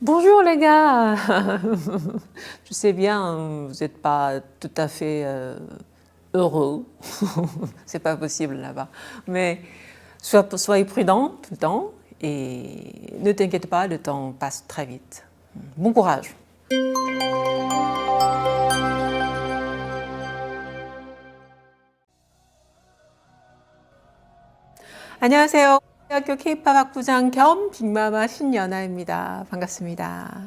Bonjour les gars. Je sais bien, vous n'êtes pas tout à fait heureux. C'est pas possible là-bas. Mais soyez prudents tout le temps et ne t'inquiète pas, le temps passe très vite. Bon courage. 안녕하세요. 대학교 K-팝 학부장 겸 빅마마 신연아입니다. 반갑습니다.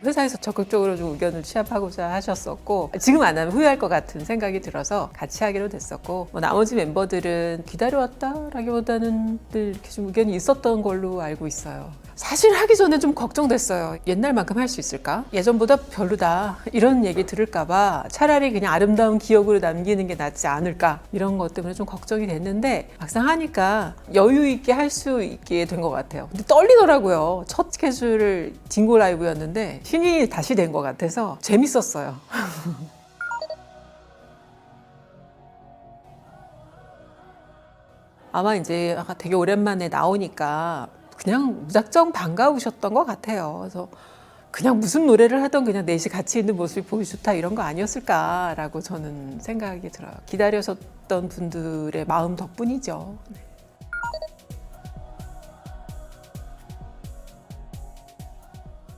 회사에서 적극적으로 좀 의견을 취합하고자 하셨었고, 지금 안 하면 후회할 것 같은 생각이 들어서 같이 하기로 됐었고, 나머지 멤버들은 기다려왔다라기보다는 늘 이렇게 좀 의견이 있었던 걸로 알고 있어요. 사실 하기 전에 좀 걱정됐어요. 옛날만큼 할 수 있을까? 예전보다 별로다. 이런 얘기 들을까봐 차라리 그냥 아름다운 기억으로 남기는 게 낫지 않을까? 이런 것 때문에 좀 걱정이 됐는데 막상 하니까 여유 있게 할 수 있게 된 것 같아요. 근데 떨리더라고요. 첫 스케줄 딩고 라이브였는데 신이 다시 된 것 같아서 재밌었어요. 아마 이제 되게 오랜만에 나오니까 그냥 무작정 반가우셨던 것 같아요. 그래서 그냥 무슨 노래를 하던 그냥 넷이 같이 있는 모습이 보기 좋다 이런 거 아니었을까라고 저는 생각이 들어요. 기다려셨던 분들의 마음 덕분이죠. 네.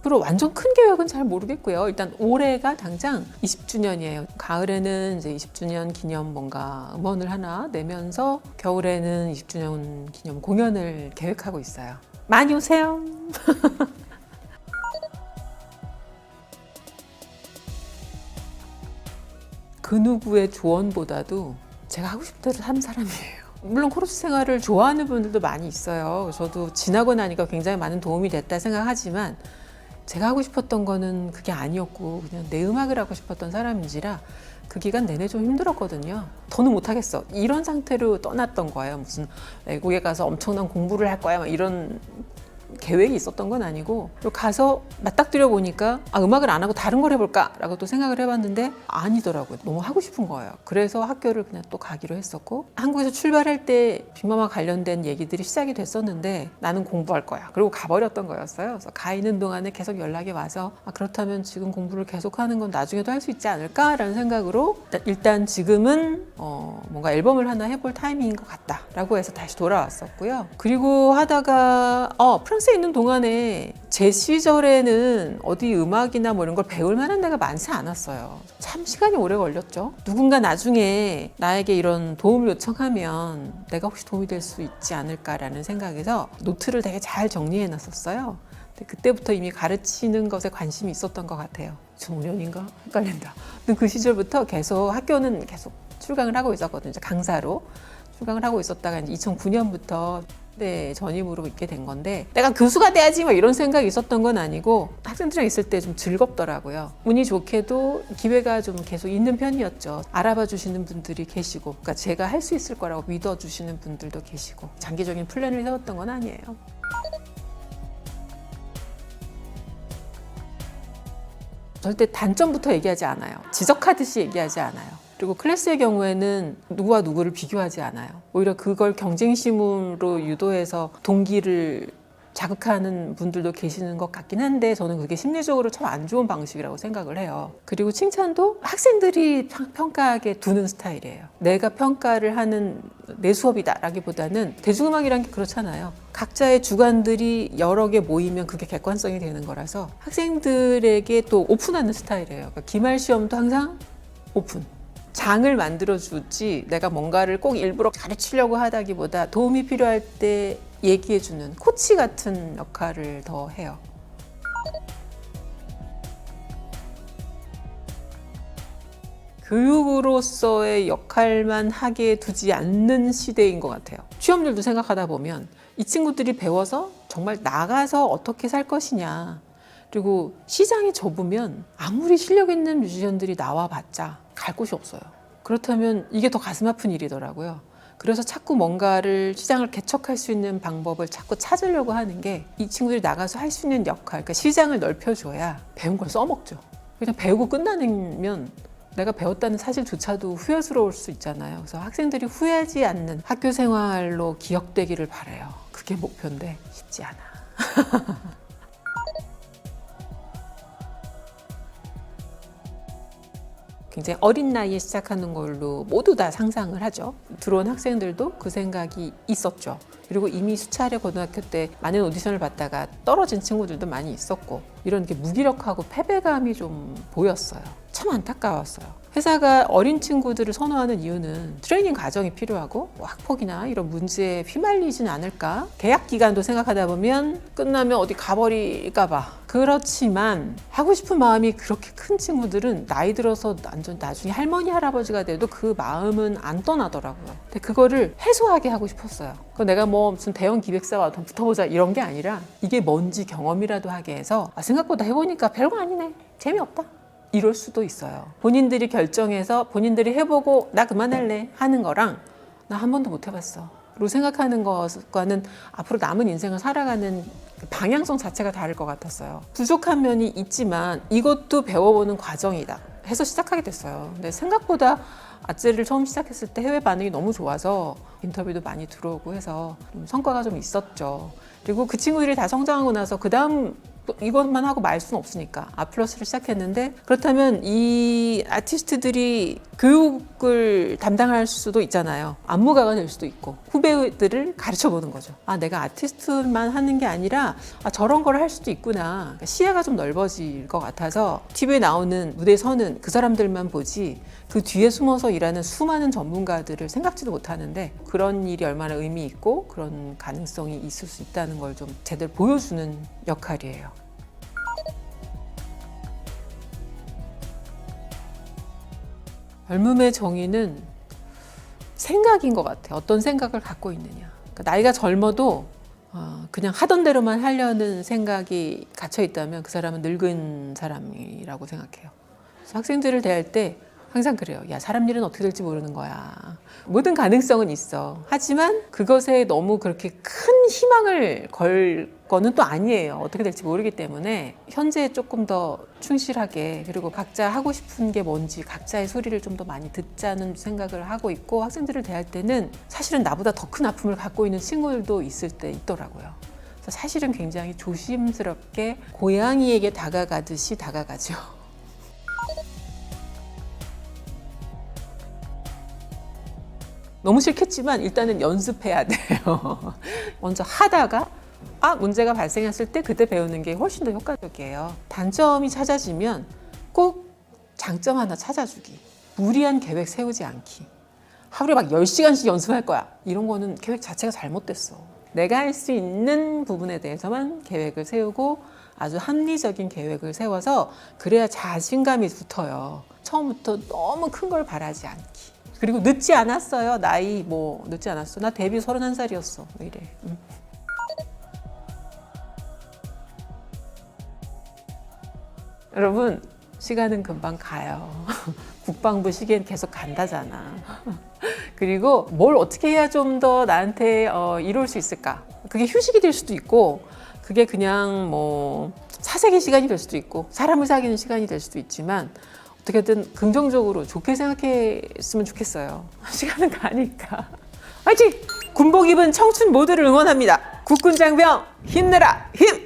앞으로 완전 큰 계획은 잘 모르겠고요. 일단 올해가 당장 20주년이에요. 가을에는 이제 20주년 기념 뭔가 음원을 하나 내면서 겨울에는 20주년 기념 공연을 계획하고 있어요. 많이 오세요. 그 누구의 조언보다도 제가 하고 싶은 대로 하는 사람이에요. 물론 코러스 생활을 좋아하는 분들도 많이 있어요. 저도 지나고 나니까 굉장히 많은 도움이 됐다 생각하지만 제가 하고 싶었던 거는 그게 아니었고 그냥 내 음악을 하고 싶었던 사람인지라 그 기간 내내 좀 힘들었거든요. 더는 못하겠어. 이런 상태로 떠났던 거예요. 무슨 외국에 가서 엄청난 공부를 할 거야. 막 이런 계획이 있었던 건 아니고 가서 맞닥뜨려 보니까 음악을 안 하고 다른 걸 해볼까 라고 또 생각을 해봤는데 아니더라고요. 너무 하고 싶은 거예요. 그래서 학교를 그냥 또 가기로 했었고 한국에서 출발할 때 빅마마 관련된 얘기들이 시작이 됐었는데 나는 공부할 거야. 그리고 가버렸던 거였어요. 그래서 가 있는 동안에 계속 연락이 와서 그렇다면 지금 공부를 계속하는 건 나중에도 할 수 있지 않을까라는 생각으로 일단 지금은 뭔가 앨범을 하나 해볼 타이밍인 것 같다 라고 해서 다시 돌아왔었고요. 그리고 하다가 프랑스에 있는 동안에 제 시절에는 어디 음악이나 뭐 이런 걸 배울 만한 데가 많지 않았어요. 참 시간이 오래 걸렸죠. 누군가 나중에 나에게 이런 도움을 요청하면 내가 혹시 도움이 될 수 있지 않을까라는 생각에서 노트를 되게 잘 정리해 놨었어요. 근데 그때부터 이미 가르치는 것에 관심이 있었던 것 같아요. 2005년인가? 헷갈린다. 그 시절부터 계속 학교는 계속 출강을 하고 있었거든요. 강사로 출강을 하고 있었다가 이제 2009년부터 전임으로 있게 된 건데 내가 교수가 돼야지 막 이런 생각이 있었던 건 아니고 학생들이랑 있을 때 좀 즐겁더라고요. 운이 좋게도 기회가 좀 계속 있는 편이었죠. 알아봐 주시는 분들이 계시고 그러니까 제가 할 수 있을 거라고 믿어주시는 분들도 계시고 장기적인 플랜을 세웠던 건 아니에요. 절대 단점부터 얘기하지 않아요. 지적하듯이 얘기하지 않아요. 그리고 클래스의 경우에는 누구와 누구를 비교하지 않아요. 오히려 그걸 경쟁심으로 유도해서 동기를 자극하는 분들도 계시는 것 같긴 한데 저는 그게 심리적으로 참 안 좋은 방식이라고 생각을 해요. 그리고 칭찬도 학생들이 평가하게 두는 스타일이에요. 내가 평가를 하는 내 수업이다 라기보다는 대중음악이란 게 그렇잖아요. 각자의 주관들이 여러 개 모이면 그게 객관성이 되는 거라서 학생들에게 또 오픈하는 스타일이에요. 그러니까 기말 시험도 항상 오픈. 장을 만들어주지 내가 뭔가를 꼭 일부러 가르치려고 하다기보다 도움이 필요할 때 얘기해주는 코치 같은 역할을 더 해요. 교육으로서의 역할만 하게 두지 않는 시대인 것 같아요. 취업률도 생각하다 보면 이 친구들이 배워서 정말 나가서 어떻게 살 것이냐 그리고 시장이 좁으면 아무리 실력 있는 뮤지션들이 나와봤자 갈 곳이 없어요. 그렇다면 이게 더 가슴 아픈 일이더라고요. 그래서 자꾸 뭔가를 시장을 개척할 수 있는 방법을 자꾸 찾으려고 하는 게 이 친구들이 나가서 할 수 있는 역할, 그러니까 시장을 넓혀줘야 배운 걸 써먹죠. 그냥 배우고 끝나면 내가 배웠다는 사실조차도 후회스러울 수 있잖아요. 그래서 학생들이 후회하지 않는 학교 생활로 기억되기를 바라요. 그게 목표인데 쉽지 않아. 굉장히 어린 나이에 시작하는 걸로 모두 다 상상을 하죠. 들어온 학생들도 그 생각이 있었죠. 그리고 이미 수차례 고등학교 때 많은 오디션을 봤다가 떨어진 친구들도 많이 있었고, 이런 게 무기력하고 패배감이 좀 보였어요. 참 안타까웠어요. 회사가 어린 친구들을 선호하는 이유는 트레이닝 과정이 필요하고 학폭이나 이런 문제에 휘말리진 않을까? 계약 기간도 생각하다 보면 끝나면 어디 가버릴까 봐. 그렇지만 하고 싶은 마음이 그렇게 큰 친구들은 나이 들어서 완전 나중에 할머니 할아버지가 돼도 그 마음은 안 떠나더라고요. 근데 그거를 해소하게 하고 싶었어요. 내가 뭐 무슨 대형 기획사와 붙어보자 이런 게 아니라 이게 뭔지 경험이라도 하게 해서 생각보다 해보니까 별거 아니네, 재미없다, 이럴 수도 있어요. 본인들이 결정해서 본인들이 해보고 나 그만할래 하는 거랑 나 한 번도 못 해봤어 로 생각하는 것과는 앞으로 남은 인생을 살아가는 방향성 자체가 다를 것 같았어요. 부족한 면이 있지만 이것도 배워보는 과정이다 해서 시작하게 됐어요. 근데 생각보다 아찌를 처음 시작했을 때 해외 반응이 너무 좋아서 인터뷰도 많이 들어오고 해서 좀 성과가 좀 있었죠. 그리고 그 친구들이 다 성장하고 나서 그 다음 이것만 하고 말 수는 없으니까 아플러스를 시작했는데, 그렇다면 이 아티스트들이 교육을 담당할 수도 있잖아요. 안무가가 될 수도 있고 후배들을 가르쳐 보는 거죠. 내가 아티스트만 하는 게 아니라 저런 걸 할 수도 있구나. 그러니까 시야가 좀 넓어질 것 같아서 TV에 나오는 무대에 서는 그 사람들만 보지 그 뒤에 숨어서 일하는 수많은 전문가들을 생각지도 못하는데, 그런 일이 얼마나 의미 있고 그런 가능성이 있을 수 있다는 걸 좀 제대로 보여주는 역할이에요. 젊음의 정의는 생각인 것 같아요. 어떤 생각을 갖고 있느냐. 그러니까 나이가 젊어도 그냥 하던 대로만 하려는 생각이 갇혀 있다면 그 사람은 늙은 사람이라고 생각해요. 그래서 학생들을 대할 때 항상 그래요. 야, 사람 일은 어떻게 될지 모르는 거야. 모든 가능성은 있어. 하지만 그것에 너무 그렇게 큰 희망을 걸 거는 또 아니에요. 어떻게 될지 모르기 때문에 현재에 조금 더 충실하게, 그리고 각자 하고 싶은 게 뭔지 각자의 소리를 좀 더 많이 듣자는 생각을 하고 있고, 학생들을 대할 때는 사실은 나보다 더 큰 아픔을 갖고 있는 친구들도 있을 때 있더라고요. 그래서 사실은 굉장히 조심스럽게 고양이에게 다가가듯이 다가가죠. 너무 싫겠지만 일단은 연습해야 돼요. 먼저 하다가 문제가 발생했을 때 그때 배우는 게 훨씬 더 효과적이에요. 단점이 찾아지면 꼭 장점 하나 찾아주기. 무리한 계획 세우지 않기. 하루에 막 10시간씩 연습할 거야. 이런 거는 계획 자체가 잘못됐어. 내가 할 수 있는 부분에 대해서만 계획을 세우고 아주 합리적인 계획을 세워서, 그래야 자신감이 붙어요. 처음부터 너무 큰 걸 바라지 않기. 그리고 늦지 않았어요. 나이 늦지 않았어. 나 데뷔 31살이었어. 왜 이래. 여러분, 시간은 금방 가요. 국방부 시계는 계속 간다잖아. 그리고 뭘 어떻게 해야 좀 더 나한테 이룰 수 있을까? 그게 휴식이 될 수도 있고, 그게 그냥 사색의 시간이 될 수도 있고, 사람을 사귀는 시간이 될 수도 있지만, 어떻게든 긍정적으로 좋게 생각했으면 좋겠어요. 시간은 가니까. 화이팅! 군복 입은 청춘 모두를 응원합니다. 국군 장병 힘내라! 힘!